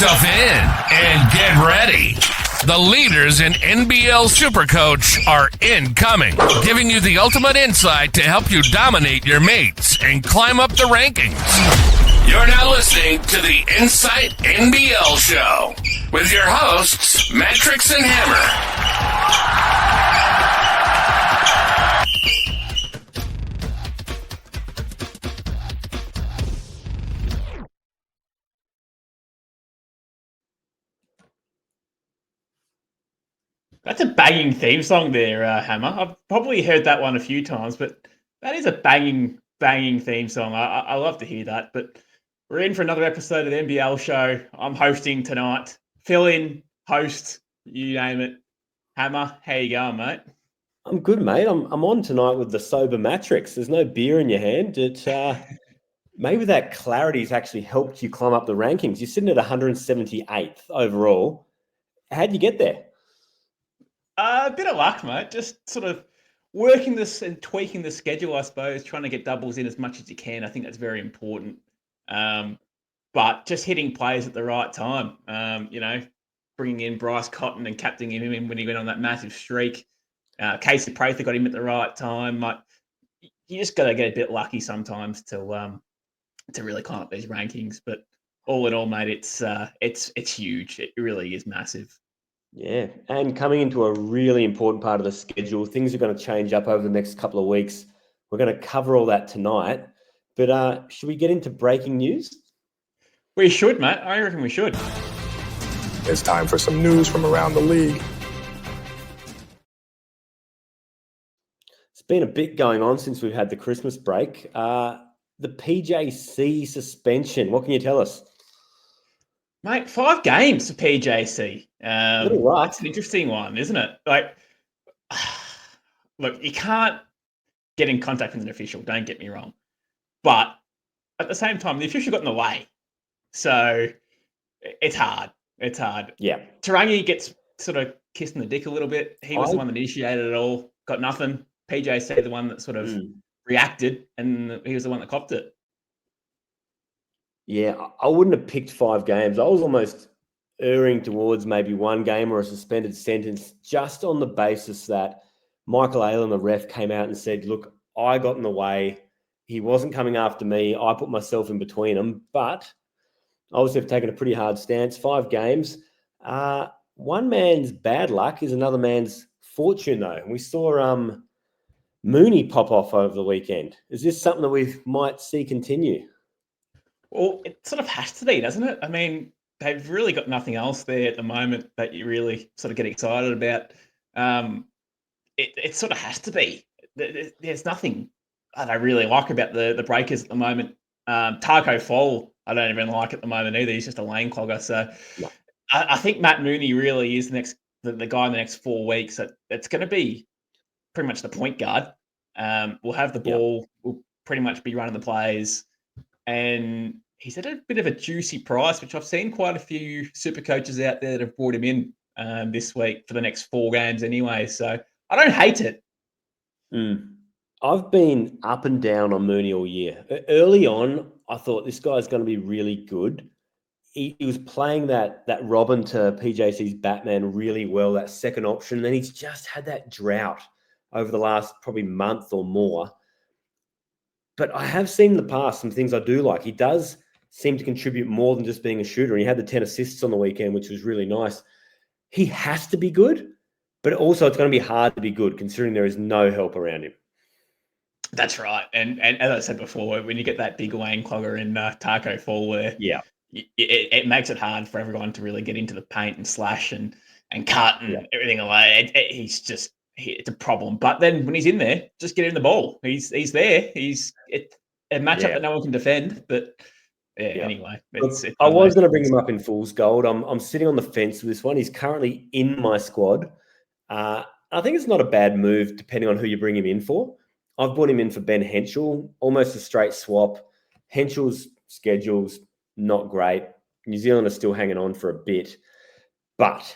yourself in and get ready. The leaders in NBL Supercoach are incoming, giving you the ultimate insight to help you dominate your mates and climb up the rankings. You're now listening to the Insight NBL Show with your hosts, Mattrix and Hammer. That's a banging theme song there, Hammer. I've probably heard that one a few times, but that is a banging theme song. I love to hear that. But we're in for another episode of the NBL show. I'm hosting tonight. Fill in, host, you name it. Hammer, how you going, mate? I'm good, mate. I'm on tonight with the sober Mattrix. There's no beer in your hand. Maybe that clarity's actually helped you climb up the rankings. You're sitting at 178th overall. How'd you get there? A bit of luck, mate. Just sort of working this and tweaking the schedule, I suppose, trying to get doubles in as much as you can. I think that's very important. But just hitting players at the right time, bringing in Bryce Cotton and captaining him in when he went on that massive streak. Casey Prather got him at the right time. You just got to get a bit lucky sometimes to really climb up these rankings. But all in all, mate, it's huge. It really is massive. Yeah, and coming into a really important part of the schedule, things are going to change up over the next couple of weeks. We're going to cover all that tonight. But should we get into breaking news? We should, mate. I reckon we should. It's time for some news from around the league. It's been a bit going on since we've had the Christmas break. The PJC suspension, what can you tell us? Mate, 5 games for PJC. That's an interesting one, isn't it? Look, you can't get in contact with an official, don't get me wrong. But at the same time, the official got in the way. So it's hard. It's hard. Yeah. Tarangi gets sort of kissed in the dick a little bit. He was the one that initiated it all, got nothing. PJC, the one that sort of reacted, and he was the one that copped it. Yeah, I wouldn't have picked 5 games. I was almost erring towards maybe 1 game or a suspended sentence just on the basis that Michael Aylen, the ref, came out and said, look, I got in the way. He wasn't coming after me. I put myself in between them. But obviously I've taken a pretty hard stance. 5 games. One man's bad luck is another man's fortune, though. And we saw Mooney pop off over the weekend. Is this something that we might see continue? Well, it sort of has to be, doesn't it? I mean, they've really got nothing else there at the moment that you really sort of get excited about. It sort of has to be. There's nothing that I really like about the Breakers at the moment. Taco Fall, I don't even like at the moment either. He's just a lane clogger. So yeah. I think Matt Mooney really is the guy in the next 4 weeks. It's going to be pretty much the point guard. We'll have the ball. We'll pretty much be running the plays. And he's at a bit of a juicy price, which I've seen quite a few super coaches out there that have brought him in this week for the next 4 games anyway. So I don't hate it. I've been up and down on Mooney all year. Early on, I thought this guy's going to be really good. He was playing that Robin to PJC's Batman really well, that second option. Then he's just had that drought over the last probably month or more. But I have seen in the past some things I do like. He does seem to contribute more than just being a shooter. And he had the 10 assists on the weekend, which was really nice. He has to be good, but also it's going to be hard to be good considering there is no help around him. That's right. And as I said before, when you get that big lane clogger in Taco Fall where it makes it hard for everyone to really get into the paint and slash and cut and everything away. It's a problem. But then when he's in there, just get him the ball. He's there. It's a matchup that no one can defend. But anyway. I was going to bring him up in fool's gold. I'm sitting on the fence with this one. He's currently in my squad. I think it's not a bad move depending on who you bring him in for. I've brought him in for Ben Henschel, almost a straight swap. Henschel's schedule's not great. New Zealand are still hanging on for a bit. But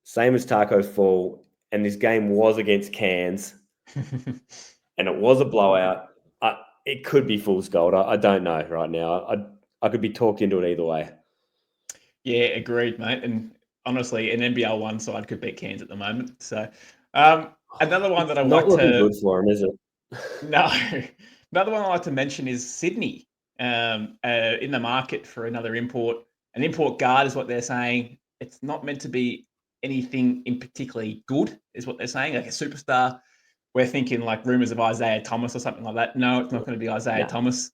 same as Taco Fall, and this game was against Cairns, and it was a blowout. It could be fool's gold. I don't know right now. I could be talked into it either way. Yeah, agreed, mate. And honestly, an NBL one side could beat Cairns at the moment. So another one that I would Not like looking to good for him, is it? no, another one I like to mention is Sydney in the market for another import. An import guard is what they're saying. It's not meant to be anything in particularly good, is what they're saying, like a superstar. We're thinking like rumors of Isaiah Thomas or something like that. No, it's not going to be Isaiah No. Thomas.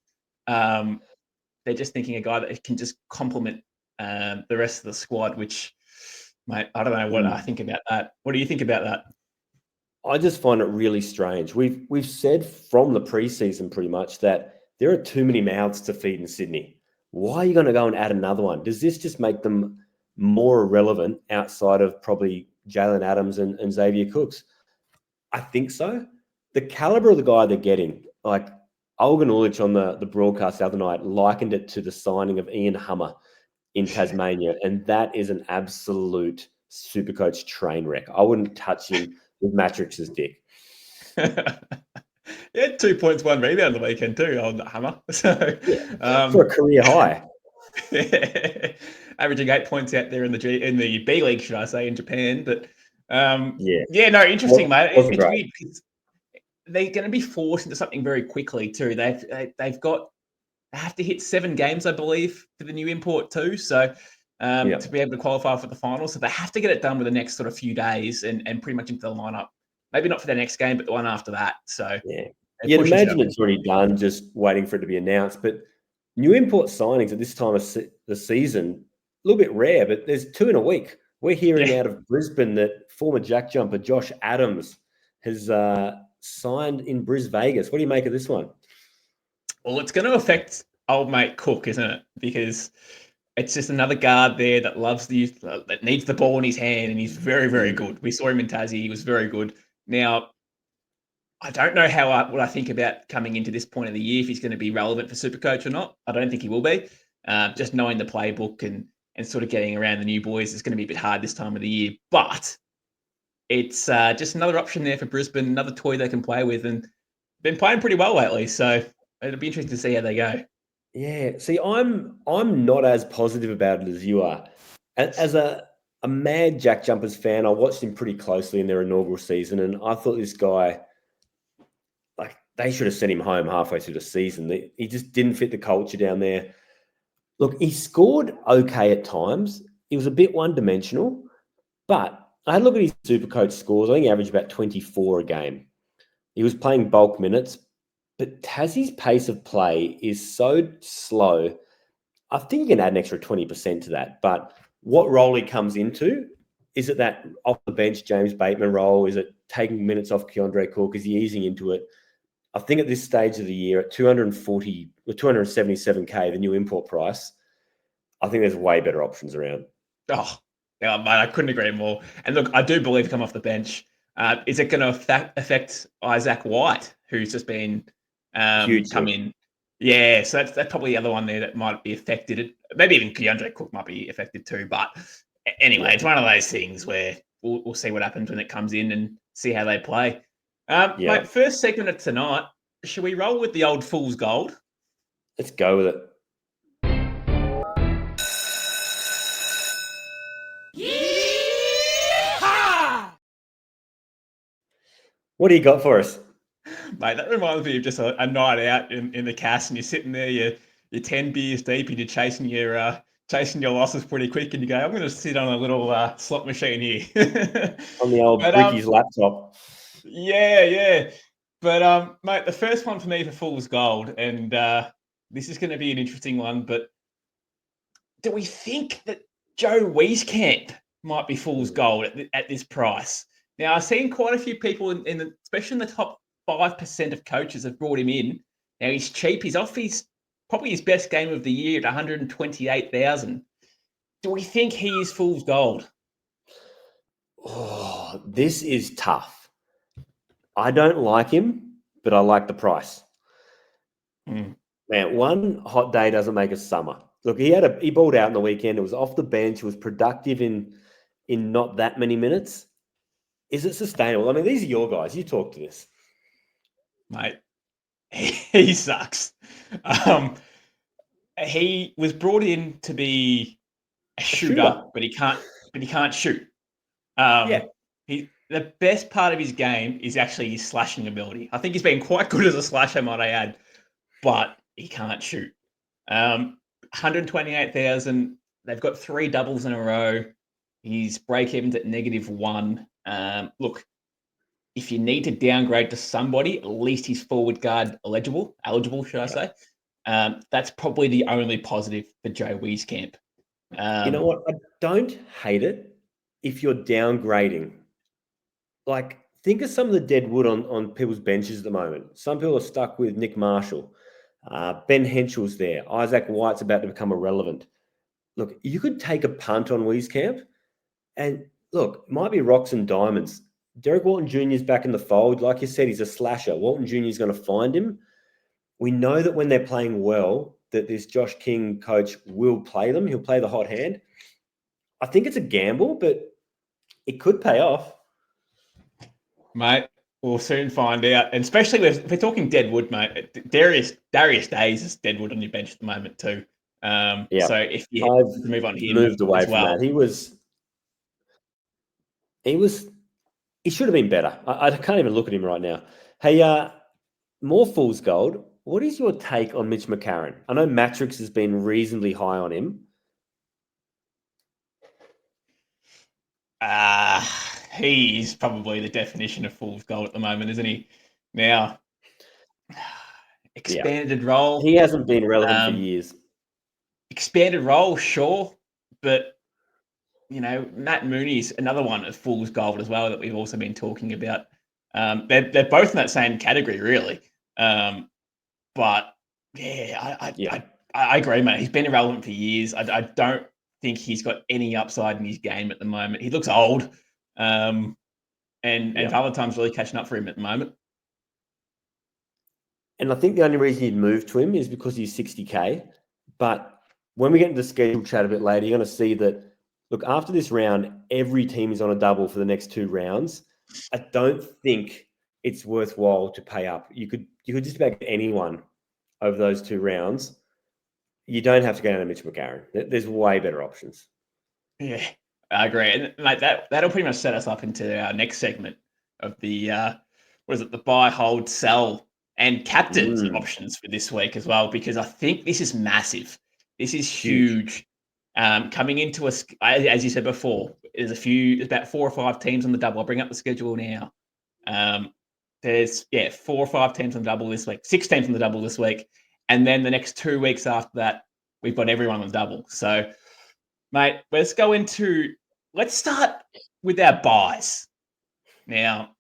They're just thinking a guy that can just complement the rest of the squad, which, mate, I don't know what I think about that. What do you think about that? I just find it really strange. We've said from the preseason pretty much that there are too many mouths to feed in Sydney. Why are you going to go and add another one? Does this just make them more irrelevant outside of probably Jalen Adams and Xavier Cooks? I think so. The caliber of the guy they're getting, like Olgun Ulich on the broadcast the other night, likened it to the signing of Ian Hummer in Tasmania, and that is an absolute Supercoach train wreck. I wouldn't touch him with Mattrix's dick. He had 2 points, 1 rebound on the weekend too on Hammer. So For a career high. averaging 8 points out there in the B League, should I say, in Japan. But Yeah, no, interesting, mate. Wasn't It's great. weird because they're going to be forced into something very quickly too. They have to hit 7 games, I believe, for the new import too. So to be able to qualify for the final, so they have to get it done with the next sort of few days and pretty much into the lineup. Maybe not for the next game, but the one after that. So Yeah, you'd imagine it's already done, just waiting for it to be announced. But new import signings at this time of the season, a little bit rare, but there's 2 in a week. We're hearing out of Brisbane that former jack jumper Josh Adams has signed in Vegas. What do you make of this one? Well, it's going to affect old mate Cook, isn't it? Because it's just another guard there that that needs the ball in his hand, and he's very, very good. We saw him in Tassie; he was very good. Now, I don't know what I think about coming into this point of the year if he's going to be relevant for Supercoach or not. I don't think he will be. Just knowing the playbook and sort of getting around the new boys is going to be a bit hard this time of the year. But it's just another option there for Brisbane, another toy they can play with, and been playing pretty well lately. So it'll be interesting to see how they go. Yeah, see, I'm not as positive about it as you are. As a mad Jack Jumpers fan, I watched him pretty closely in their inaugural season, and I thought this guy, like, they should have sent him home halfway through the season. He just didn't fit the culture down there. Look, he scored okay at times. He was a bit one-dimensional, but I had a look at his Supercoach scores. I think he averaged about 24 a game. He was playing bulk minutes, but Tassie's pace of play is so slow. I think you can add an extra 20% to that. But what role he comes into, is it that off the bench James Bateman role? Is it taking minutes off Keandre Cook? Is he easing into it? I think at this stage of the year, at 240 or 277K, the new import price, I think there's way better options around. Oh, yeah, mate, I couldn't agree more. And look, I do believe come off the bench. Is it going to affect Isaac White, who's just been come in? Yeah, so that's probably the other one there that might be affected. Maybe even Keandre Cook might be affected too. But anyway, it's one of those things where we'll see what happens when it comes in and see how they play. Mate, first segment of tonight, should we roll with the old Fool's Gold? Let's go with it. What do you got for us? Mate, that reminds me of just a night out in the cast, and you're sitting there, you're 10 beers deep, and you're chasing your losses pretty quick, and you go, I'm going to sit on a little slot machine here. On the old Bricky's laptop. Yeah. But, mate, the first one for me for Fool's Gold, and this is going to be an interesting one, but do we think that Joe Wieskamp might be Fool's Gold at this price? Now, I've seen quite a few people, especially in the top 5% of coaches have brought him in. Now, he's cheap. He's off probably his best game of the year at 128,000. Do we think he is Fool's Gold? Oh, this is tough. I don't like him, but I like the price. Man, one hot day doesn't make a summer. Look, he balled out in the weekend. It was off the bench. It was productive in not that many minutes. Is it sustainable? I mean, these are your guys. You talk to this. Mate, he sucks. He was brought in to be a shooter, but he can't shoot. Yeah. The best part of his game is actually his slashing ability. I think he's been quite good as a slasher, might I add, but he can't shoot. 128,000. They've got 3 doubles in a row. His break even's at -1. Look, if you need to downgrade to somebody, at least he's forward guard eligible, should I say. That's probably the only positive for Joe Wieskamp. You know what? I don't hate it if you're downgrading. Like, think of some of the dead wood on people's benches at the moment. Some people are stuck with Nick Marshall. Ben Henschel's there. Isaac White's about to become irrelevant. Look, you could take a punt on Wieskamp, and look, it might be rocks and diamonds. Derek Walton Jr. is back in the fold. Like you said, he's a slasher. Walton Jr. is going to find him. We know that when they're playing well, that this Josh King coach will play them. He'll play the hot hand. I think it's a gamble, but it could pay off. Mate, we'll soon find out. And especially if we're talking deadwood, mate, Darius Days is deadwood on your bench at the moment too. So if you move on him, moved away from that. He should have been better. I can't even look at him right now. Hey, more fool's gold. What is your take on Mitch McCarron? I know Mattrix has been reasonably high on him. He's probably the definition of fool's gold at the moment, isn't he? Now, expanded role. He hasn't been relevant for years. Expanded role, sure, but Matt Mooney's another one of fool's gold as well that we've also been talking about. They're both in that same category, really. But I agree, mate. He's been irrelevant for years. I don't think he's got any upside in his game at the moment. He looks old, and Valentine's really catching up for him at the moment. And I think the only reason you'd move to him is because he's 60K. But when we get into the schedule chat a bit later, you're going to see that, look, after this round, every team is on a double for the next 2 rounds. I don't think it's worthwhile to pay up. You could just about get anyone over those 2 rounds. You don't have to go down to Mitch McCarron. There's way better options. Yeah, I agree. And like that'll pretty much set us up into our next segment of the the buy, hold, sell, and captains options for this week as well, because I think this is massive. This is huge. Coming into as you said before, there's about 4 or 5 teams on the double. I'll bring up the schedule now. There's 4 or 5 teams on the double this week, 6 teams on the double this week. And then the next 2 weeks after that, we've got everyone on the double. So, mate, let's start with our buys. Now,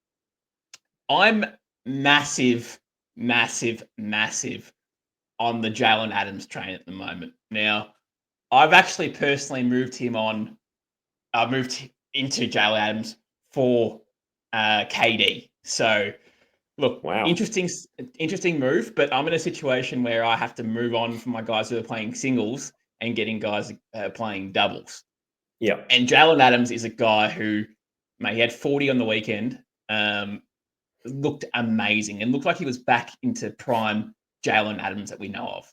I'm massive on the Jalen Adams train at the moment. Now, I've actually personally moved into Jalen Adams for KD. So, look, wow. Interesting move, but I'm in a situation where I have to move on from my guys who are playing singles and getting guys playing doubles. Yeah. And Jalen Adams is a guy who, mate, he had 40 on the weekend, looked amazing and looked like he was back into prime Jalen Adams that we know of.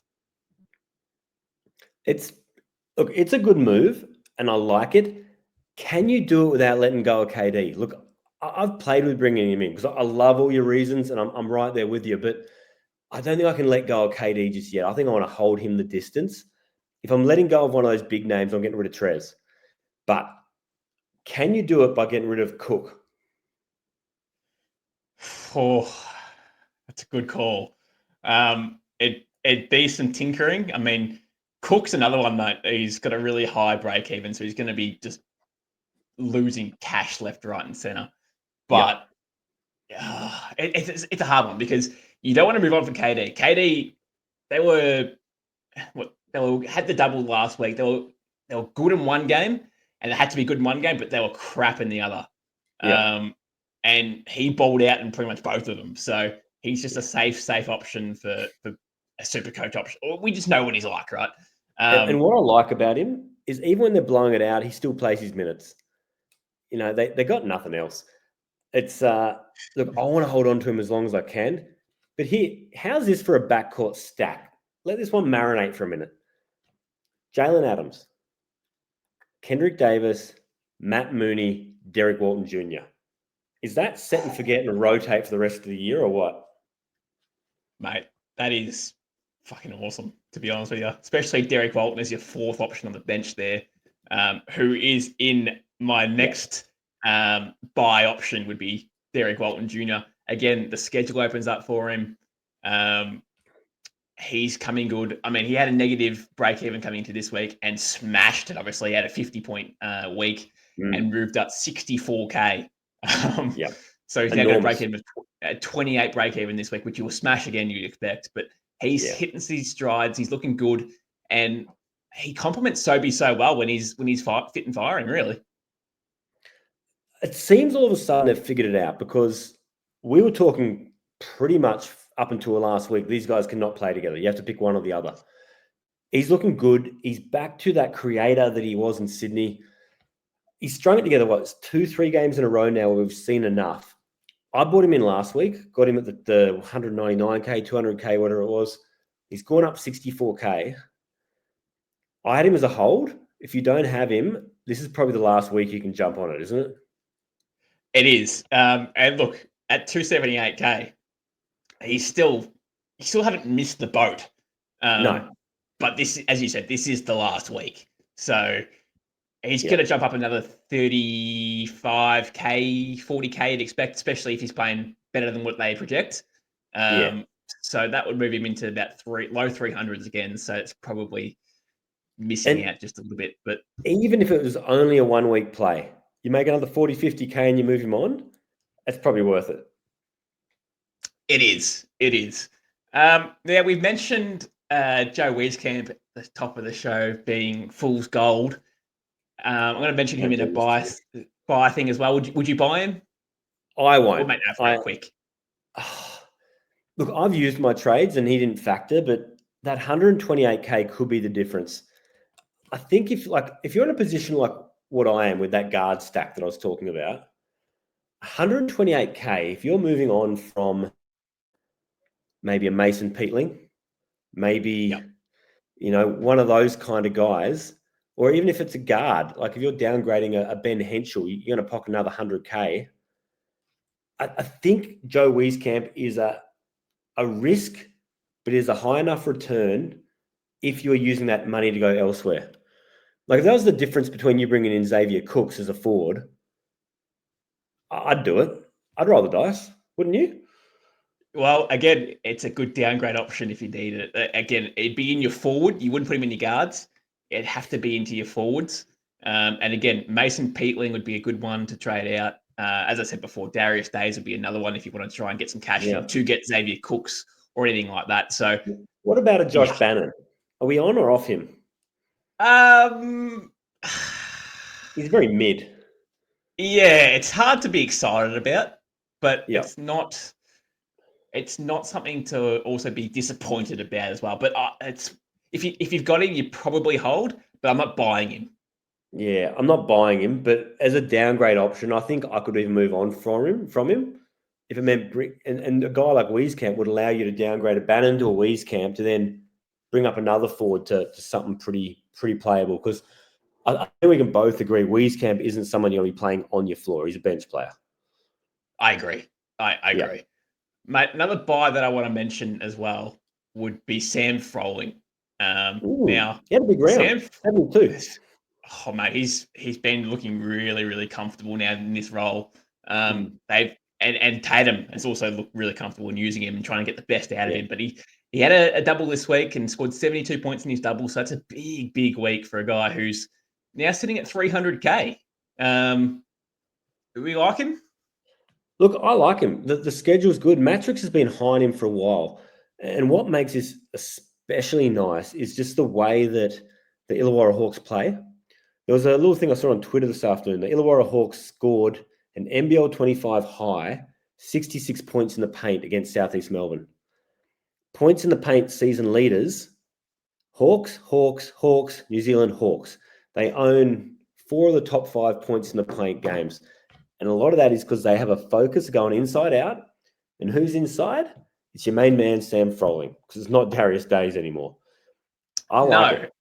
It's a good move and I like it. Can you do it without letting go of KD? Look, I've played with bringing him in because I love all your reasons and I'm right there with you, but I don't think I can let go of KD just yet. I think I want to hold him the distance. If I'm letting go of one of those big names, I'm getting rid of Trez. But can you do it by getting rid of Cook? Oh, that's a good call. It'd be some tinkering. I mean, Cook's another one, mate. He's got a really high break even, so he's going to be just losing cash left, right, and center. But it's a hard one because you don't want to move on from KD. KD, they had the double last week. They were good in one game, and they had to be good in one game, but they were crap in the other. Yeah. And he balled out in pretty much both of them. So he's just a safe option for a Supercoach option. We just know what he's like, right? And what I like about him is even when they're blowing it out, he still plays his minutes. They got nothing else. It's look, I want to hold on to him as long as I can. But here, how's this for a backcourt stack? Let this one marinate for a minute. Jalen Adams, Kendrick Davis, Matt Mooney, Derek Walton Jr. Is that set and forget and rotate for the rest of the year or what? Mate, that is fucking awesome, to be honest with you. Especially Derek Walton as your fourth option on the bench there, who is in my next buy option would be Derek Walton Jr. Again, the schedule opens up for him. He's coming good. I mean, he had a negative break even coming into this week and smashed it. Obviously, he had a 50-point week and moved up 64K. So he's now got a break even of 28 break even this week, which you will smash again, you'd expect. But he's hitting these strides. He's looking good. And he complements Sobey so well when he's fit and firing, really. It seems all of a sudden they've figured it out, because we were talking pretty much up until last week, these guys cannot play together. You have to pick one or the other. He's looking good. He's back to that creator that he was in Sydney. He's strung it together, 2-3 games in a row now where we've seen enough. I bought him in last week, got him at the 199K, 200K, whatever it was. He's gone up 64K. I had him as a hold. If you don't have him, this is probably the last week you can jump on it, isn't it? It is. And look, at 278K, he still haven't missed the boat. No. But this, as you said, this is the last week. So he's going to jump up another 35K, 40K, you'd expect, especially if he's playing better than what they project. So that would move him into about low 300s again. So it's probably missing out just a little bit. But even if it was only a 1 week play, you make another 40, 50K and you move him on, that's probably worth it. It is. Now, we've mentioned Joe Wieskamp at the top of the show being fool's gold. I'm going to mention him in a buy thing as well. Would you buy him? I won't. We'll make that very quick. Look, I've used my trades and he didn't factor, but that 128K could be the difference. I think if you're in a position like what I am with that guard stack that I was talking about, 128K, if you're moving on from maybe a Mason Peatling, maybe, one of those kind of guys, or even if it's a guard, like if you're downgrading a Ben Henschel, you're going to pocket another 100K. I think Joe Wieskamp is a risk, but is a high enough return if you're using that money to go elsewhere. Like if that was the difference between you bringing in Xavier Cooks as a forward, I'd do it. I'd roll the dice, wouldn't you? Well, again, it's a good downgrade option if you need it. Again, it'd be in your forward. You wouldn't put him in your guards. It'd have to be into your forwards. And again, Mason Peatling would be a good one to trade out. As I said before, Darius Days would be another one if you want to try and get some cash to get Xavier Cooks or anything like that. So, what about a Josh Bannon? Are we on or off him? He's very mid. Yeah, it's hard to be excited about, but it's not something to also be disappointed about as well. But it's if you've got him, you probably hold. But I'm not buying him. Yeah, I'm not buying him. But as a downgrade option, I think I could even move on from him if it meant and a guy like Wieskamp would allow you to downgrade a Bannon to a Wieskamp to then bring up another forward to something pretty playable. Because I think we can both agree Wieskamp isn't someone you'll be playing on your floor. He's a bench player. I agree. I agree. Mate, another buy that I want to mention as well would be Sam Froling. Now, he had a big round. Sam too. Oh, mate, he's been looking really, really comfortable now in this role. And Tatum has also looked really comfortable in using him and trying to get the best out of him. But he had a double this week and scored 72 points in his double. So it's a big, big week for a guy who's now sitting at 300K. Do we like him? Look, I like him. The schedule's good. Mattrix has been high on him for a while. And what makes this especially nice is just the way that the Illawarra Hawks play. There was a little thing I saw on Twitter this afternoon. The Illawarra Hawks scored an NBL 25 high, 66 points in the paint against Southeast Melbourne. Points in the paint season leaders, Hawks, New Zealand Hawks. They own 4 of the top 5 points in the paint games. And a lot of that is because they have a focus going inside out. And who's inside? It's your main man, Sam Froling, because it's not Darius Days anymore. I like it.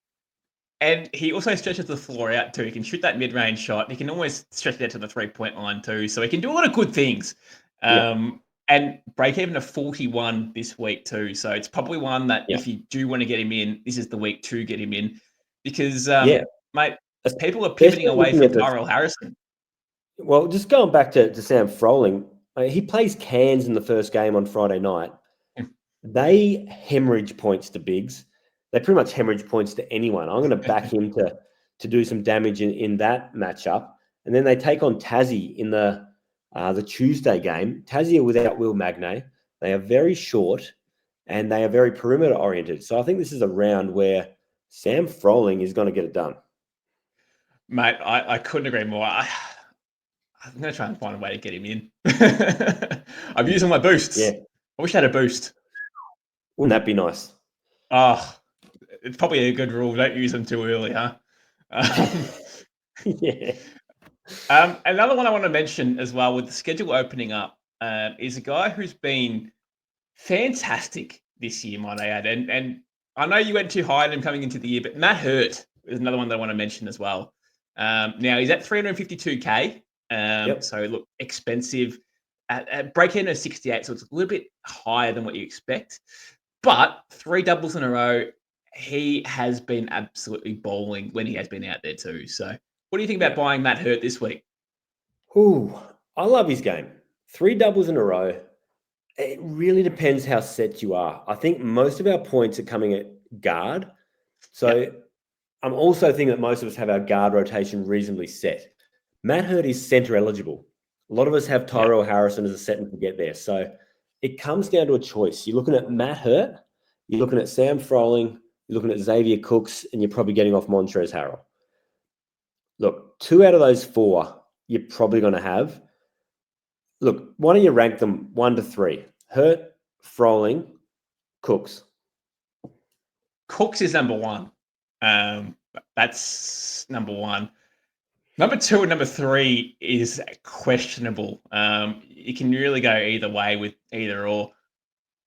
And he also stretches the floor out too. He can shoot that mid-range shot. He can almost stretch it out to the three-point line too. So he can do a lot of good things. And break even to 41 this week too. So it's probably one that if you do want to get him in, this is the week to get him in. Because, mate, people are pivoting away from Tyrell Harrison. Well, just going back to Sam Froling, he plays Cairns in the first game on Friday night. They hemorrhage points to bigs. They pretty much hemorrhage points to anyone. I'm going to back him to do some damage in that matchup. And then they take on Tassie in the Tuesday game. Tassie are without Will Magnay. They are very short and they are very perimeter oriented. So I think this is a round where Sam Froling is going to get it done. Mate, I couldn't agree more. I'm going to try and find a way to get him in. I'm using my boosts. Yeah. I wish I had a boost. Wouldn't that be nice? It's probably a good rule. Don't use them too early, huh? Yeah. Another one I want to mention as well with the schedule opening up is a guy who's been fantastic this year, might I add. And I know you went too high on him coming into the year, but Matt Hurt is another one that I want to mention as well. Now he's at 352K. So look, expensive. At break-in of 68, so it's a little bit higher than what you expect. But 3 doubles in a row, he has been absolutely bowling when he has been out there too. So what do you think about buying Matt Hurt this week? Ooh, I love his game. 3 doubles in a row. It really depends how set you are. I think most of our points are coming at guard. So I'm also thinking that most of us have our guard rotation reasonably set. Matt Hurt is center eligible. A lot of us have Tyrell Harrison as a set and forget there. So it comes down to a choice. You're looking at Matt Hurt, you're looking at Sam Froling, you're looking at Xavier Cooks, and you're probably getting off Montrezl Harrell. Look, 2 out of those 4 you're probably going to have. Look, why don't you rank them 1 to 3? Hurt, Froling, Cooks. Cooks is number 1. That's number 1. Number 2 and number 3 is questionable. You can really go either way with either or.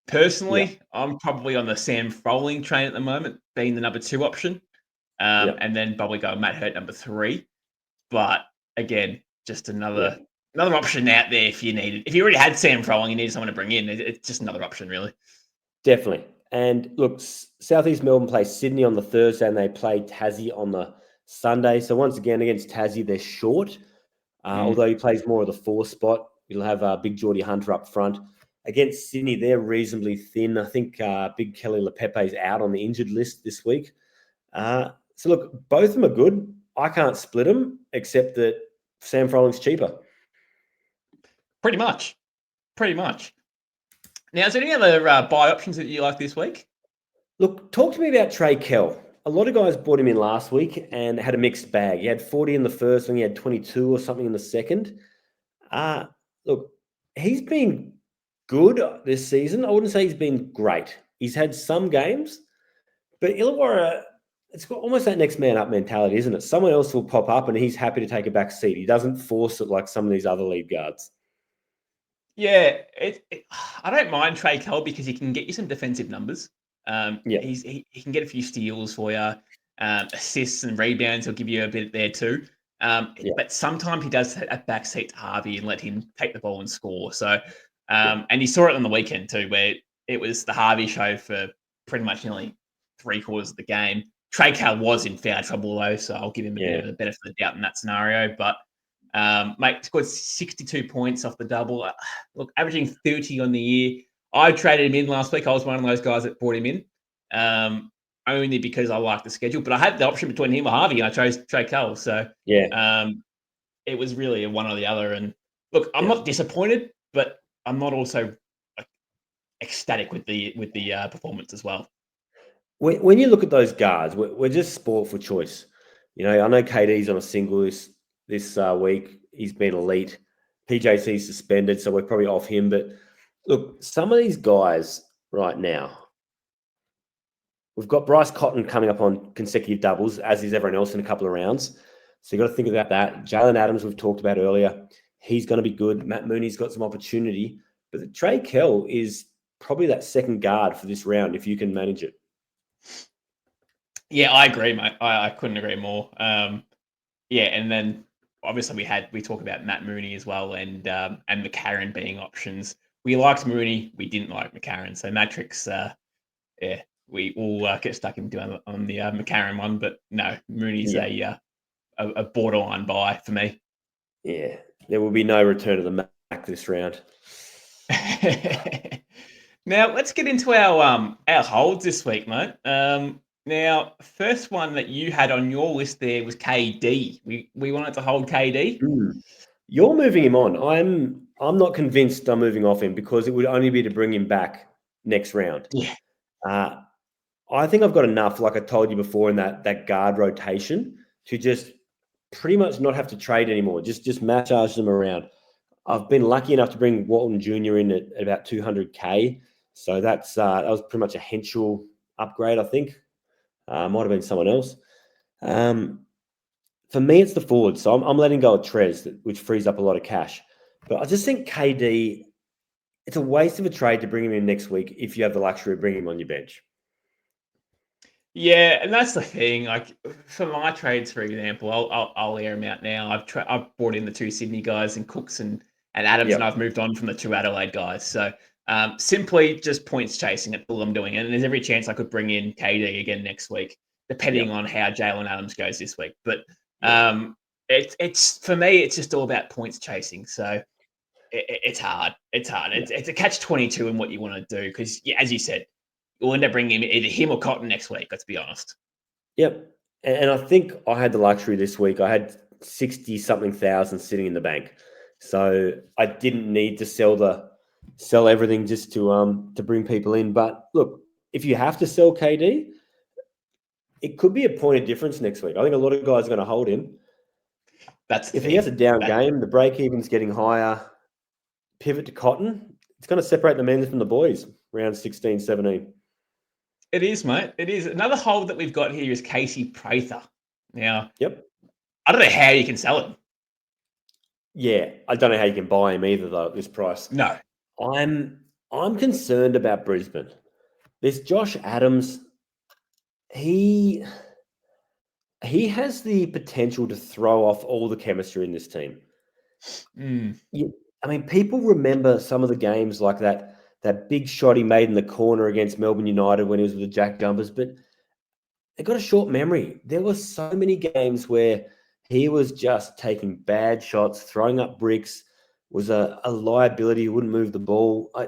Personally, I'm probably on the Sam Froling train at the moment, being the number 2 option. And then probably go Matt Hurt number 3. But again, just another option out there if you need it. If you already had Sam Froling, you need someone to bring in. It's just another option, really. Definitely. And look, Southeast Melbourne plays Sydney on the Thursday and they play Tassie on the Sunday. So once again, against Tassie, they're short. Although he plays more of the 4 spot. You'll have Big Geordie Hunter up front. Against Sydney, they're reasonably thin. I think Big Kelly Lepepe is out on the injured list this week. So look, both of them are good. I can't split them, except that Sam Froling's cheaper. Pretty much. Now, is there any other buy options that you like this week? Look, talk to me about Trey Kell. A lot of guys bought him in last week and had a mixed bag. He had 40 in the first, and he had 22 or something in the second. Look, he's been good this season. I wouldn't say he's been great. He's had some games, but Illawarra, it's got almost that next man up mentality, isn't it? Someone else will pop up and he's happy to take a back seat. He doesn't force it like some of these other lead guards. Yeah, I don't mind Trey Kell because he can get you some defensive numbers. He can get a few steals for you, assists and rebounds. He'll give you a bit there too. But sometimes he does a back seat to Harvey and let him take the ball and score. So, and you saw it on the weekend too, where it was the Harvey show for pretty much nearly 3/4 of the game. Trey Kell was in foul trouble though, so I'll give him a bit of the benefit of the doubt in that scenario. But mate scored 62 points off the double. Look, averaging 30 on the year. I traded him in last week. I was one of those guys that brought him in, only because I liked the schedule. But I had the option between him or Harvey, and I chose Trey Kell. So it was really a one or the other. And look, I'm not disappointed, but I'm not also ecstatic with the performance as well. When you look at those guards, we're just sport for choice. You know, I know KD's on a single this week. He's been elite. PJC's suspended, so we're probably off him. But look, some of these guys right now, we've got Bryce Cotton coming up on consecutive doubles, as is everyone else in a couple of rounds. So you've got to think about that. Jalen Adams, we've talked about earlier. He's going to be good. Matt Mooney's got some opportunity. But Trey Kell is probably that second guard for this round if you can manage it. Yeah, I agree, mate. I couldn't agree more. Yeah, and then obviously we talk about Matt Mooney as well, and McCarron being options. We liked Mooney, we didn't like McCarron. So Mattrix, yeah, we all get stuck in doing on the McCarron one, but no, Mooney's a borderline buy for me. Yeah, there will be no return to the Mac this round. Now let's get into our holds this week, mate. Now first one that you had on your list there was KD. We wanted to hold KD. You're moving him on. I'm not convinced I'm moving off him because it would only be to bring him back next round. Yeah. I think I've got enough, like I told you before, in that guard rotation to just pretty much not have to trade anymore. Just match charge them around. I've been lucky enough to bring Walton Jr. in at about 200K. So that was pretty much a Henschel upgrade, I think. Might have been someone else. For me, it's the forward. So I'm letting go of Trez, which frees up a lot of cash. But I just think KD, it's a waste of a trade to bring him in next week if you have the luxury of bringing him on your bench. Yeah, and that's the thing. Like for my trades, for example, I'll air them out now. I've brought in the 2 Sydney guys and Cooks and Adams, and I've moved on from the 2 Adelaide guys. So simply just points chasing. That's all I'm doing. And there's every chance I could bring in KD again next week, depending on how Jalen Adams goes this week. But it's for me, it's just all about points chasing. So it's hard. It's hard. It's a catch-22 in what you want to do because, as you said, you'll end up bringing either him or Cotton next week. Let's be honest. Yep. And I think I had the luxury this week. I had 60-something thousand sitting in the bank. So I didn't need to sell everything just to bring people in. But look, if you have to sell KD, it could be a point of difference next week. I think a lot of guys are going to hold him. If he has a down game, the break-even's getting higher, pivot to Cotton, it's going to separate the men from the boys, round 16, 17. It is, mate. It is. Another hold that we've got here is Casey Prather. Now, I don't know how you can sell him. Yeah, I don't know how you can buy him either, though, at this price. No. I'm concerned about Brisbane. There's Josh Adams. He has the potential to throw off all the chemistry in this team. I mean, people remember some of the games like that big shot he made in the corner against Melbourne United when he was with the Jack Jumpers, but they got a short memory. There were so many games where he was just taking bad shots, throwing up bricks, was a liability, wouldn't move the ball. I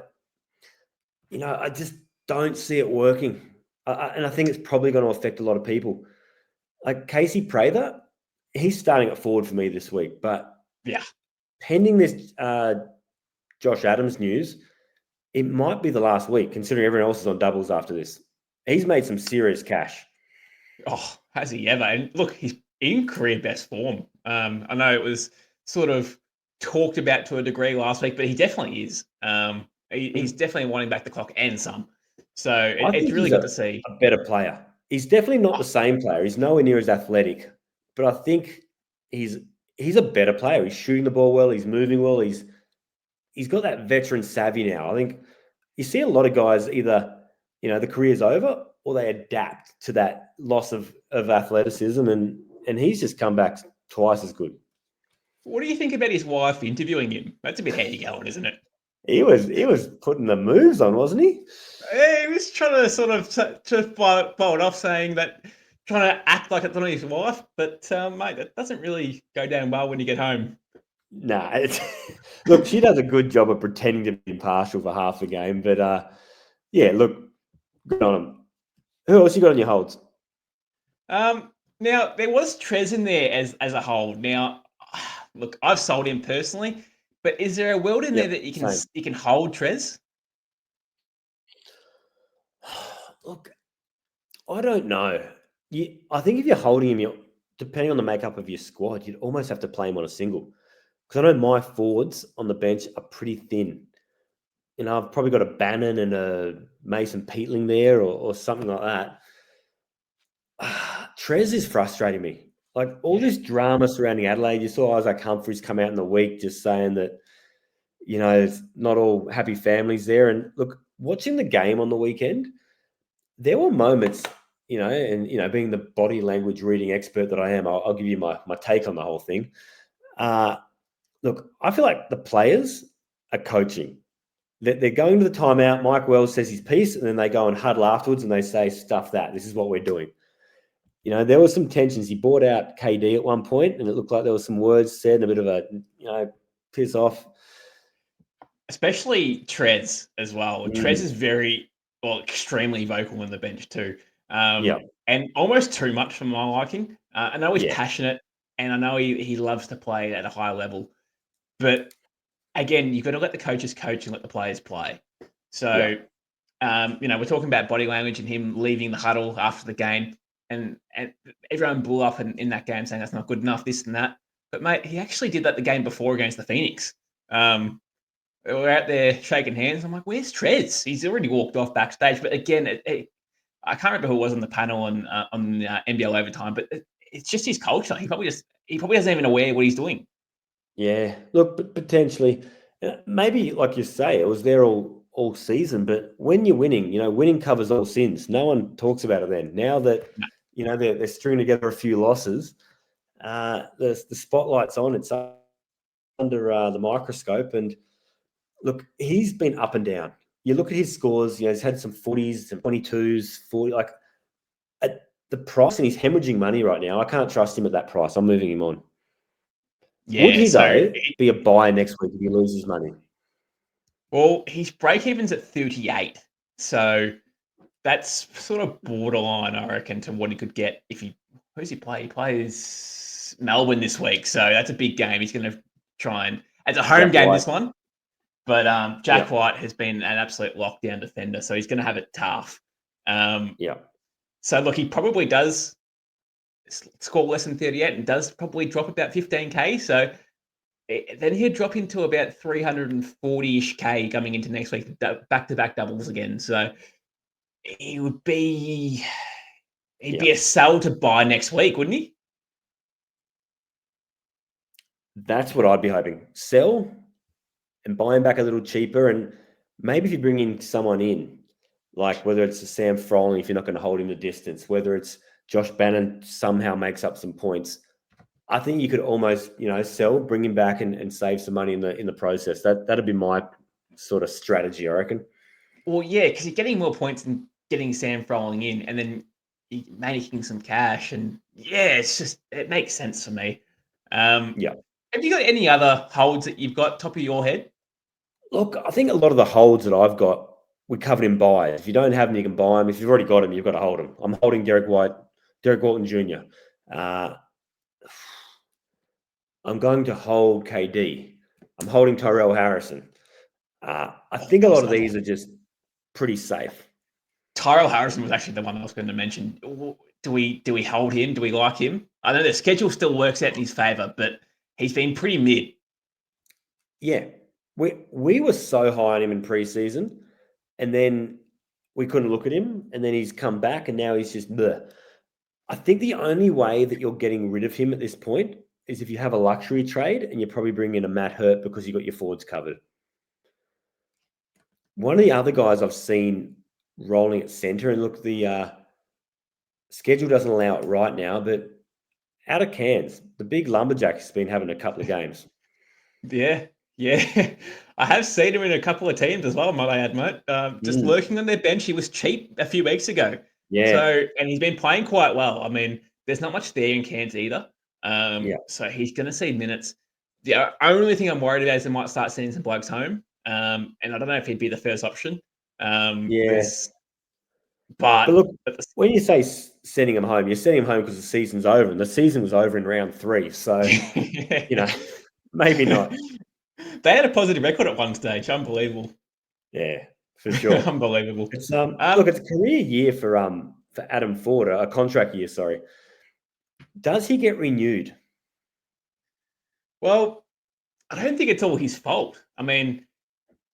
just don't see it working. And I think it's probably going to affect a lot of people. Like Casey Prather, he's starting at forward for me this week. But pending this Josh Adams news, it might be the last week, considering everyone else is on doubles after this. He's made some serious cash. Oh, has he ever? And look, he's in career best form. I know it was sort of talked about to a degree last week, but he definitely is. He's definitely wanting back the clock and some. So it's really good to see. A better player. He's definitely not the same player. He's nowhere near as athletic, but I think he's a better player. He's shooting the ball well. He's moving well. He's got that veteran savvy now. I think you see a lot of guys either, the career's over or they adapt to that loss of athleticism, and he's just come back twice as good. What do you think about his wife interviewing him? That's a bit handy going, isn't it? He was putting the moves on, wasn't he? He was trying to sort of to blow it off, saying that, trying to act like it's not his wife. But mate, that doesn't really go down well when you get home. Nah, look, she does a good job of pretending to be impartial for half the game. But look, good on him. Who else you got on your holds? Now there was Trez in there as a hold. Now, look, I've sold him personally, but is there a world in there that you can hold Trez? Look, I don't know. I think if you're holding him, depending on the makeup of your squad, you'd almost have to play him on a single. Because I know my forwards on the bench are pretty thin. I've probably got a Bannon and a Mason Peatling there or something like that. Trez is frustrating me. Like all this drama surrounding Adelaide, you saw Isaac Humphries come out in the week just saying that, it's not all happy families there. And look, watching the game on the weekend, there were moments and being the body language reading expert that I am, I'll give you my take on the whole thing. Look, I feel like the players are coaching. They're going to the timeout. Mike Wells says his piece, and then they go and huddle afterwards, and they say, "Stuff that. This is what we're doing." There were some tensions. He bought out KD at one point, and it looked like there was some words said and a bit of a, piss off. Especially Trez as well. Trez is extremely vocal on the bench too. And almost too much for my liking. I know he's passionate, and I know he loves to play at a high level. But again, you've got to let the coaches coach and let the players play. So, we're talking about body language and him leaving the huddle after the game. And everyone blew up in that game saying that's not good enough, this and that. But, mate, he actually did that the game before against the Phoenix. We're out there shaking hands. I'm like, where's Trez? He's already walked off backstage. But again, I can't remember who was on the panel on NBL Overtime, but it's just his culture. He probably doesn't even aware what he's doing. Yeah, look, but potentially, maybe like you say, it was there all season. But when you're winning, winning covers all sins. No one talks about it then. Now that they're stringing together a few losses, the spotlight's on. It's under the microscope, and look, he's been up and down. You look at his scores. He's had some 40s, some 22s, 40. Like at the price, and he's hemorrhaging money right now. I can't trust him at that price. I'm moving him on. Yeah, would he though be a buy next week if he loses money? Well, his break even's at 38, so that's sort of borderline, I reckon, to what he could get if he. Who's he play? He plays Melbourne this week, so that's a big game. He's going to try and it's a home game this one, but Jack White has been an absolute lockdown defender, so he's going to have it tough. So look, he probably does score less than 38 and does probably drop about 15K. So then he'd drop into about 340-ish K coming into next week, back-to-back doubles again. So he'd be a sell to buy next week, wouldn't he? That's what I'd be hoping. Sell and buy him back a little cheaper. And maybe if you bring in someone in, like whether it's a Sam Froling, if you're not going to hold him to distance, whether it's Josh Bannon somehow makes up some points, I think you could almost, sell, bring him back and save some money in the process. That'd be my sort of strategy, I reckon. Well, yeah, because you're getting more points than getting Sam Froling in, and then you're making some cash, and it makes sense for me. Have you got any other holds that you've got top of your head? Look, I think a lot of the holds that I've got, we covered in buy. If you don't have them, you can buy them. If you've already got them, you've got to hold them. I'm holding Derek Walton Jr. I'm going to hold KD. I'm holding Tyrell Harrison. I think a lot of these are just pretty safe. Tyrell Harrison was actually the one I was going to mention. Do we hold him? Do we like him? I know the schedule still works out in his favour, but he's been pretty mid. Yeah. We were so high on him in preseason, and then we couldn't look at him, and then he's come back, and now he's just bleh. I think the only way that you're getting rid of him at this point is if you have a luxury trade and you probably bring in a Matt Hurt because you got your forwards covered. One of the other guys I've seen rolling at centre, and look, the schedule doesn't allow it right now, but out of Cairns, the big lumberjack has been having a couple of games. Yeah. I have seen him in a couple of teams as well, might I add, mate. Just lurking on their bench. He was cheap a few weeks ago. Yeah. And he's been playing quite well. I mean, there's not much there in Cairns either. So he's going to see minutes. The only thing I'm worried about is they might start sending some blokes home. And I don't know if he'd be the first option. But look, when you say sending him home, you're sending him home because the season's over, and the season was over in round 3. So, maybe not. They had a positive record at one stage. Unbelievable. Yeah, for sure. Unbelievable. It's look, it's a career year for Adam Ford, a contract year. Sorry. Does he get renewed? Well, I don't think it's all his fault. I mean,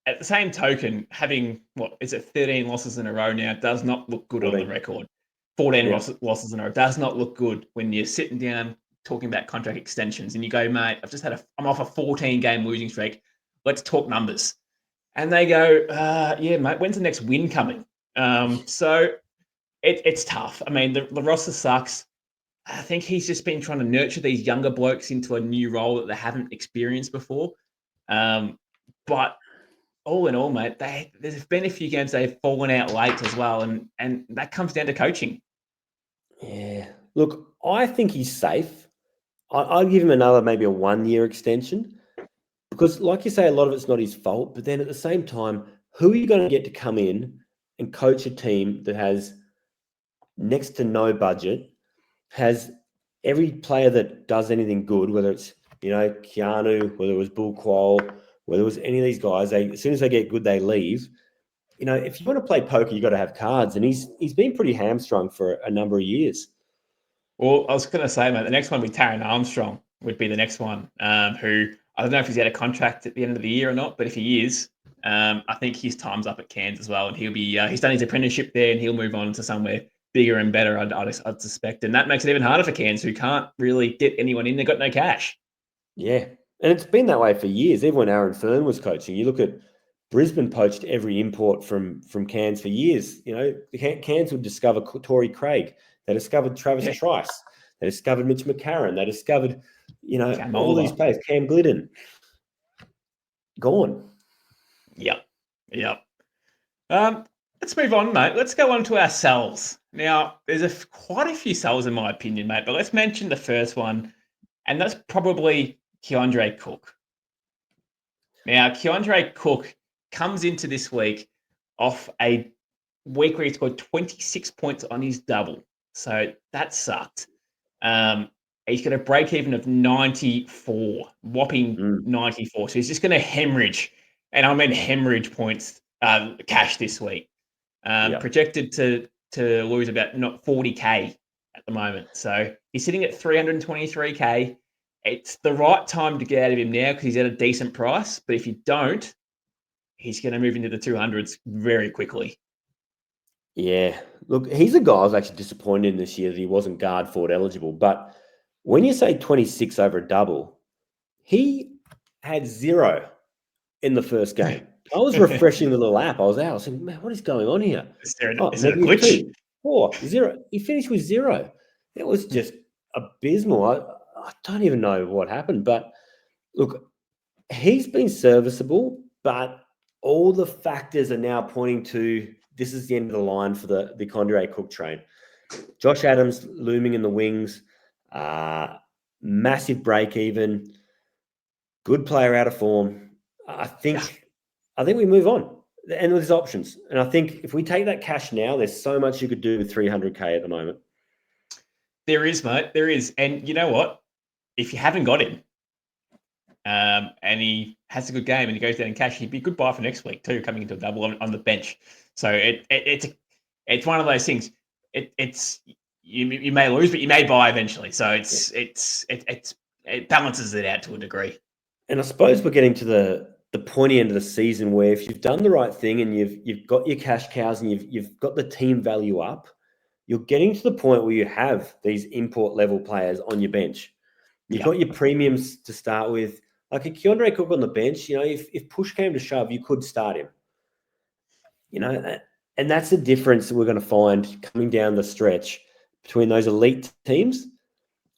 at the same token, having 13 losses in a row now does not look good 14. On the record. 14 losses in a row does not look good when you're sitting down talking about contract extensions and you go, mate, I'm off a 14-game losing streak. Let's talk numbers. And they go, yeah, mate, when's the next win coming? So It's tough. I mean, the roster sucks. I think he's just been trying to nurture these younger blokes into a new role that they haven't experienced before. But all in all, mate, there's been a few games they've fallen out late as well, and that comes down to coaching. Yeah. Look, I think he's safe. I'd give him another maybe a 1-year extension because, like you say, a lot of it's not his fault. But then at the same time, who are you going to get to come in and coach a team that has next to no budget, has every player that does anything good, whether it's, Keanu, whether it was Bull Qual, whether it was any of these guys, as soon as they get good, they leave. If you want to play poker, you got to have cards. And he's been pretty hamstrung for a number of years. Well, I was going to say, mate, the next one would be Taron Armstrong would be the next one, who I don't know if he's got a contract at the end of the year or not, but if he is, I think his time's up at Cairns as well. And he'll be, he's done his apprenticeship there and he'll move on to somewhere bigger and better, I'd suspect. And that makes it even harder for Cairns, who can't really get anyone in. They've got no cash. Yeah. And it's been that way for years. Even when Aaron Fern was coaching, you look at Brisbane poached every import from Cairns for years. Cairns would discover Torrey Craig. They discovered Travis Trice. They discovered Mitch McCarron. They discovered, all these players. Cam Glidden. Gone. Yep. Let's move on, mate. Let's go on to our cells. Now, there's quite a few cells in my opinion, mate, but let's mention the first one, and that's probably Keandre Cook. Now, Keandre Cook comes into this week off a week where he scored 26 points on his double. So that sucked. He's got a break even of 94, whopping 94. So he's just going to hemorrhage, and I mean hemorrhage points, cash this week. Projected to lose about not 40K at the moment. So he's sitting at 323K. It's the right time to get out of him now because he's at a decent price. But if you don't, he's going to move into the 200s very quickly. Yeah. Look, he's a guy I was actually disappointed in this year that he wasn't guard forward eligible. But when you say 26 over a double, he had 0 in the first game. I was refreshing the little app. I was out. I was saying, man, what is going on here? Is it a glitch? 2, 4, 0. He finished with 0. It was just abysmal. I don't even know what happened. But look, he's been serviceable, but all the factors are now pointing to this is the end of the line for the Keandre Cook train. Josh Adams looming in the wings, massive break even, good player out of form. I think we move on, and there's options. And I think if we take that cash now, there's so much you could do with 300K at the moment. There is, mate. There is. And you know what? If you haven't got him, and he has a good game and he goes down in cash, he'd be a good buy for next week too, coming into a double on the bench. So it's one of those things. You may lose, but you may buy eventually. So it balances it out to a degree. And I suppose we're getting to the pointy end of the season where if you've done the right thing and you've got your cash cows and you've got the team value up, you're getting to the point where you have these import level players on your bench. You've got your premiums to start with. Like a Keandre Cook on the bench, if push came to shove, you could start him. And that's the difference that we're going to find coming down the stretch between those elite teams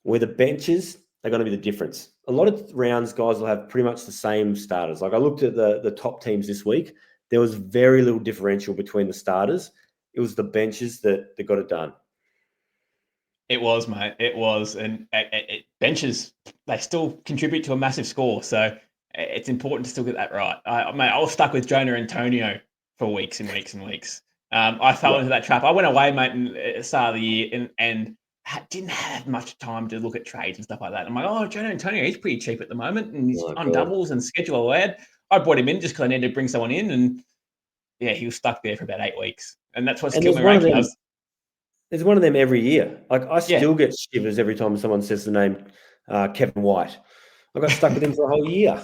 where the benches are going to be the difference. A lot of rounds, guys will have pretty much the same starters. Like I looked at the top teams this week. There was very little differential between the starters. It was the benches that got it done. It was, mate. It was. And benches, they still contribute to a massive score. So it's important to still get that right. I was stuck with Jonah Antonio for weeks and weeks and weeks. I fell into that trap. I went away, mate, at the start of the year and didn't have much time to look at trades and stuff like that. I'm like, Jonah Antonio, he's pretty cheap at the moment. And he's on doubles and schedule allowed. I brought him in just because I needed to bring someone in. And yeah, he was stuck there for about 8 weeks. And that's what skill ranking does. There's one of them every year. Like I still get shivers every time someone says the name Kevin White. I got stuck with him for a whole year.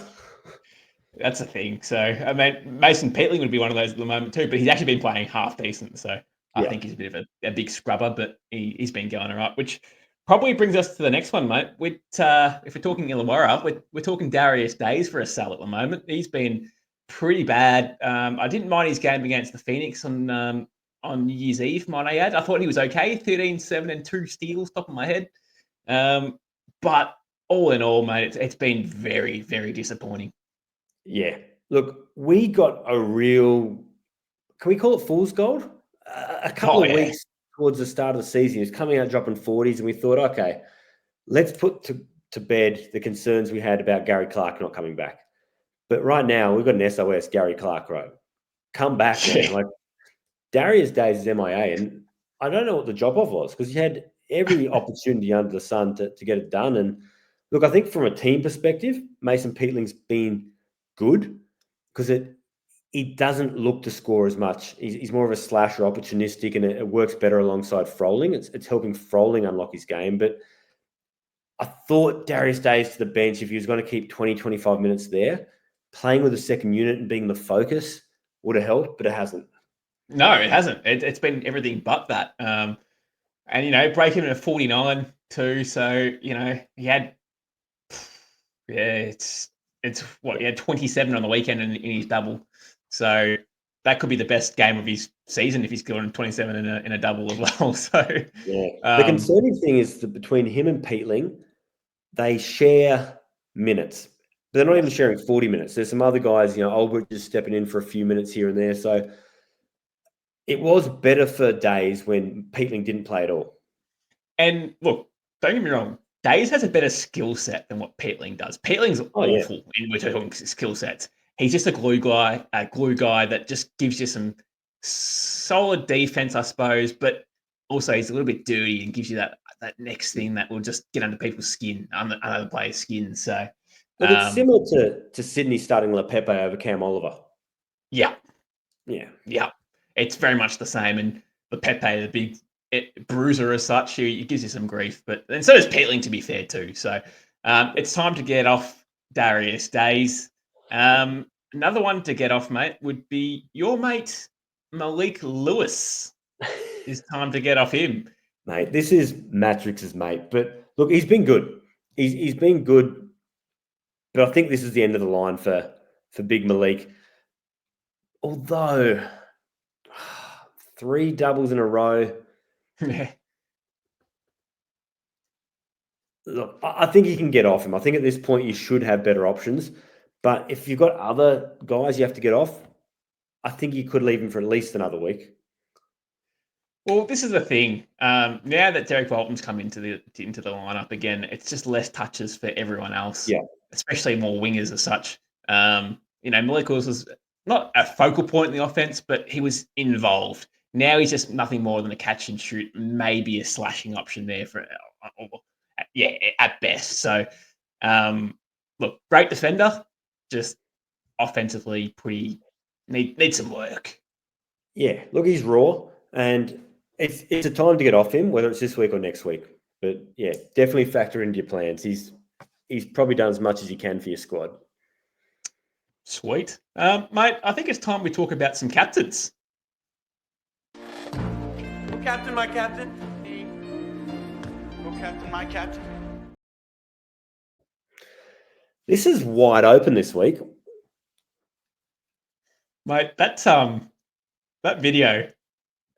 That's the thing. So, I mean, Mason Peatling would be one of those at the moment too, but he's actually been playing half decent. So I think he's a bit of a big scrubber, but he's been going all right, which probably brings us to the next one, mate. If we're talking Illawarra, we're talking Darius Days for a sell at the moment. He's been pretty bad. I didn't mind his game against the Phoenix on on New Year's Eve, might I add. I thought he was okay, 13, 7, and 2 steals, top of my head. But all in all, mate, it's been very, very disappointing. Yeah. Look, we got a real, can we call it fool's gold? A couple of weeks towards the start of the season, he was coming out dropping 40s, and we thought, okay, let's put to bed the concerns we had about Gary Clark not coming back. But right now, we've got an SOS, Gary Clark, right? Come back, man. Like, Darius Days is MIA, and I don't know what the drop-off was, because he had every opportunity under the sun to get it done. And look, I think from a team perspective, Mason Peatling's been good, because he doesn't look to score as much. He's more of a slasher, opportunistic, and it works better alongside Froling. It's helping Froling unlock his game. But I thought Darius Days to the bench, if he was going to keep 20, 25 minutes there, playing with a second unit and being the focus would have helped, but it hasn't. No, it hasn't. It's been everything but that. And, breaking into 49 too. So, he had, it's what, he had 27 on the weekend in his double. So that could be the best game of his season if he's going 27 in a double as well. So, the concerning thing is that between him and Peatling, they share minutes. But they're not even sharing 40 minutes. There's some other guys, Olbert just stepping in for a few minutes here and there. So it was better for Days when Peatling didn't play at all. And look, don't get me wrong, Days has a better skill set than what Peatling does. Peatling's awful in we're talking skill sets. He's just a glue guy that just gives you some solid defense, I suppose, but also he's a little bit dirty and gives you that next thing that will just get under people's skin, under the player's skin. So, but it's similar to Sydney starting LePepe over Cam Oliver. Yeah. Yeah. It's very much the same. And LePepe, the big bruiser as such, he gives you some grief. And so does Peatling, to be fair, too. So it's time to get off Darius Days. Another one to get off, mate, would be your mate, Malik Lewis. It's time to get off him. Mate, this is Mattrix's mate. But look, he's been good. He's been good. But I think this is the end of the line for Big Malik. Although 3 doubles in a row. Look, I think you can get off him. I think at this point you should have better options. But if you've got other guys you have to get off, I think you could leave him for at least another week. Well, this is the thing. Now that Derek Bolton's come into the lineup again, it's just less touches for everyone else. Yeah, especially more wingers as such. Malik was not a focal point in the offense, but he was involved. Now he's just nothing more than a catch and shoot, maybe a slashing option there at best. So, look, great defender, just offensively need some work. Yeah, look, he's raw, and it's a time to get off him, whether it's this week or next week. But yeah, definitely factor into your plans. He's probably done as much as he can for your squad. Sweet. Mate, I think it's time we talk about some captains. Go captain, my captain. Go captain, my captain. This is wide open this week. Mate, that video,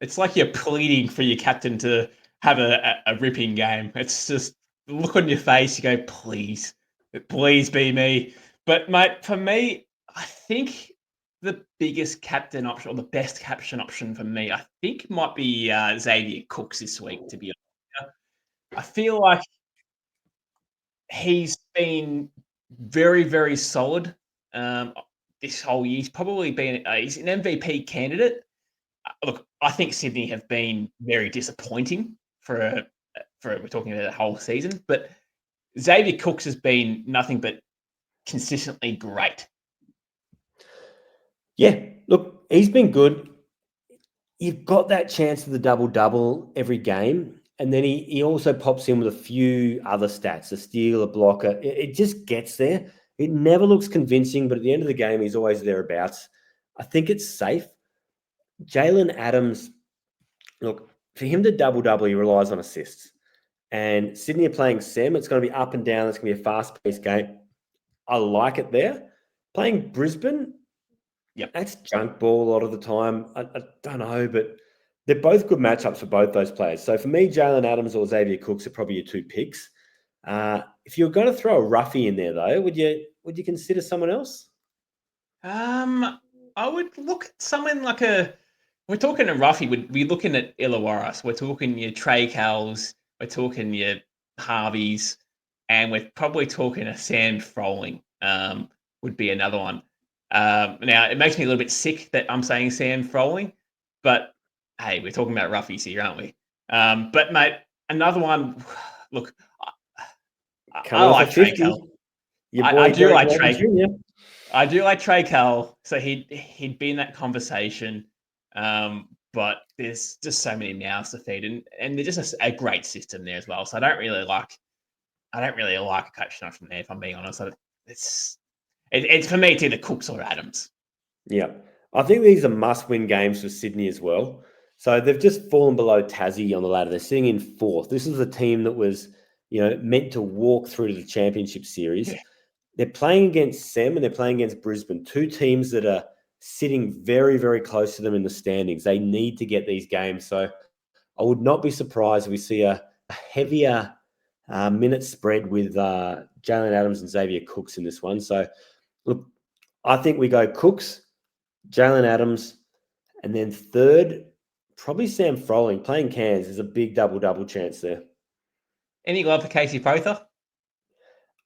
it's like you're pleading for your captain to have a ripping game. It's just look on your face, you go, please be me. But mate, for me, I think the biggest captain option or the best captain option for me, I think might be Xavier Cooks this week, to be honest. I feel like he's been very, very solid this whole year. He's probably been he's an MVP candidate. Look, I think Sydney have been very disappointing for we're talking about the whole season, but Xavier Cooks has been nothing but consistently great. Yeah, look, he's been good. You've got that chance of the double-double every game, and then he also pops in with a few other stats, a steal, a blocker. It just gets there. It never looks convincing, but at the end of the game, he's always thereabouts. I think it's safe. Jalen Adams, look, for him to double-double, he relies on assists. And Sydney are playing Sem. It's going to be up and down. It's going to be a fast-paced game. I like it there. Playing Brisbane, yep, that's junk ball a lot of the time. I don't know, but they're both good matchups for both those players. So for me, Jalen Adams or Xavier Cooks are probably your two picks. If you're going to throw a roughie in there, though, would you consider someone else? I would look at someone like we're talking a roughie, we're looking at Illawarra. We're talking your Trey Cals, we're talking your Harveys, and we're probably talking a Sam Froling, would be another one. Now, it makes me a little bit sick that I'm saying Sam Froling, but hey, we're talking about roughies here, aren't we? But, mate, another one, look, I like Trey Cal. I do like Trey. I do like Trey Cal, so he'd be in that conversation. But there's just so many mouths to feed, and they're just a great system there as well. So I don't really like a coach from there, if I'm being honest. It's for me, it's either Cooks or Adams. Yeah. I think these are must-win games for Sydney as well. So they've just fallen below Tassie on the ladder. They're sitting in fourth. This is a team that was, meant to walk through to the championship series. Yeah. They're playing against Sem and they're playing against Brisbane, two teams that are sitting very, very close to them in the standings. They need to get these games. So I would not be surprised if we see a heavier minute spread with Jalen Adams and Xavier Cooks in this one. So, look, I think we go Cooks, Jalen Adams, and then third, probably Sam Froling. Playing Cairns is a big double-double chance there. Any love for Casey Prather?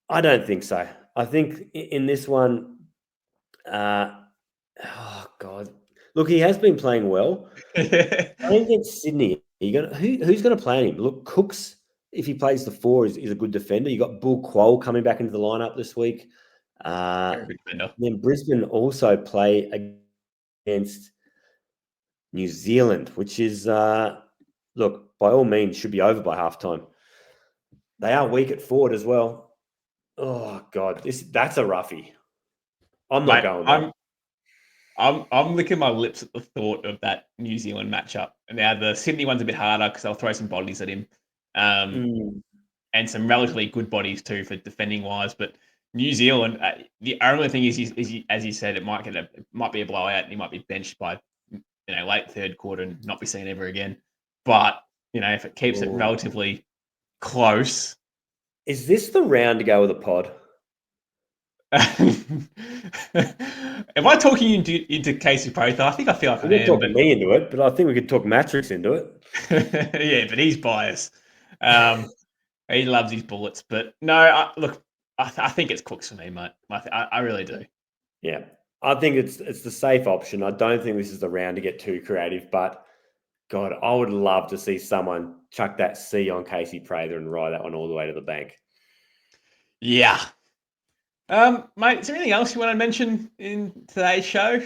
I don't think so. I think in this one, oh, God. Look, he has been playing well. Playing against Sydney, who's going to play him? Look, Cooks, if he plays the four, is a good defender. You got Bull Quoll coming back into the lineup this week. Then Brisbane also play against New Zealand, which is, look, by all means, should be over by halftime. They are weak at forward as well. Oh God, that's a roughie. I'm not going there. I'm licking my lips at the thought of that New Zealand matchup. Now the Sydney one's a bit harder because they'll throw some bodies at him, and some relatively good bodies too for defending wise. But New Zealand, the only thing is, as you said, it might be a blowout, and he might be benched by late third quarter and not be seen ever again. But if it keeps it relatively close, is this the round to go with a pod? Am I talking into Casey Prather? I think I feel like I am. Talking me into it, but I think we could talk Mattrix into it. Yeah, but he's biased. He loves his bullets. But no, I think it's Cooks for me, mate. I really do. Yeah, I think it's the safe option. I don't think this is the round to get too creative, but God, I would love to see someone chuck that C on Casey Prather and ride that one all the way to the bank. Yeah. Mate, is there anything else you want to mention in today's show?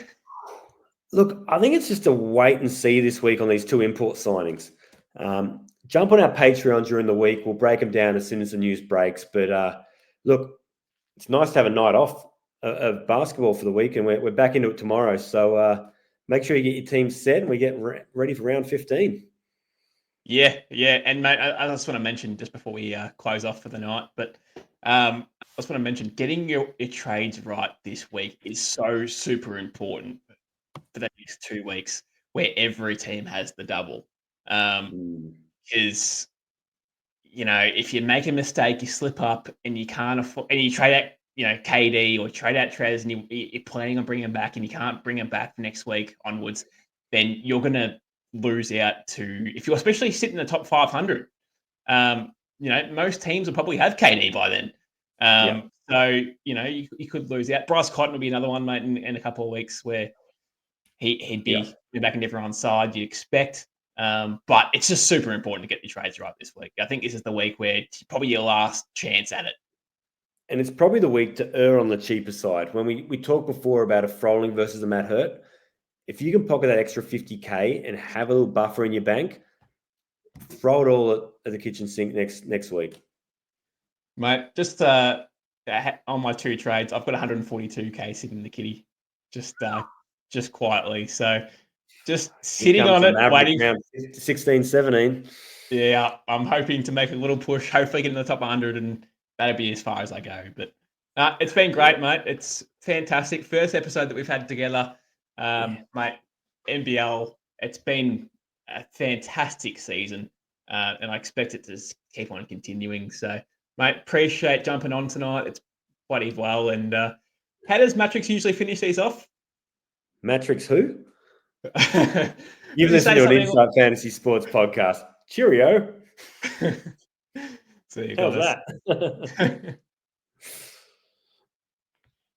Look, I think it's just a wait and see this week on these two import signings. Jump on our Patreon during the week. We'll break them down as soon as the news breaks. But look, it's nice to have a night off of basketball for the week, and we're back into it tomorrow. So make sure you get your team set and we get ready for round 15. Yeah. And mate, I just want to mention just before we close off for the night, but I just want to mention getting your trades right this week is so super important for the next 2 weeks, where every team has the double. Because if you make a mistake, you slip up, and you can't afford, and you trade out, KD or trade out Trez, and you're planning on bringing him back, and you can't bring him back next week onwards, then you're gonna lose out to, if you're especially sitting in the top 500. Most teams will probably have KD by then. So, you could lose out. Bryce Cotton will be another one, mate, in a couple of weeks where he'd be back in everyone's side, you'd expect. But it's just super important to get your trades right this week. I think this is the week where it's probably your last chance at it. And it's probably the week to err on the cheaper side. When we talked before about a Froling versus a Matt Hurt, if you can pocket that extra 50K and have a little buffer in your bank, throw it all at the kitchen sink next week. Mate, just on my two trades, I've got 142K sitting in the kitty, just quietly. So just sitting on it, Maverick waiting. Around 16, 17. Yeah, I'm hoping to make a little push, hopefully get in the top 100, and that'll be as far as I go. But it's been great, mate. It's fantastic. First episode that we've had together. Mate, NBL, it's been a fantastic season, and I expect it to keep on continuing. So, mate, appreciate jumping on tonight. It's bloody well. And how does Mattrix usually finish these off? Mattrix who? Would You've you listened say to an something Inside Fantasy Sports podcast. Cheerio. See you How's guys. that?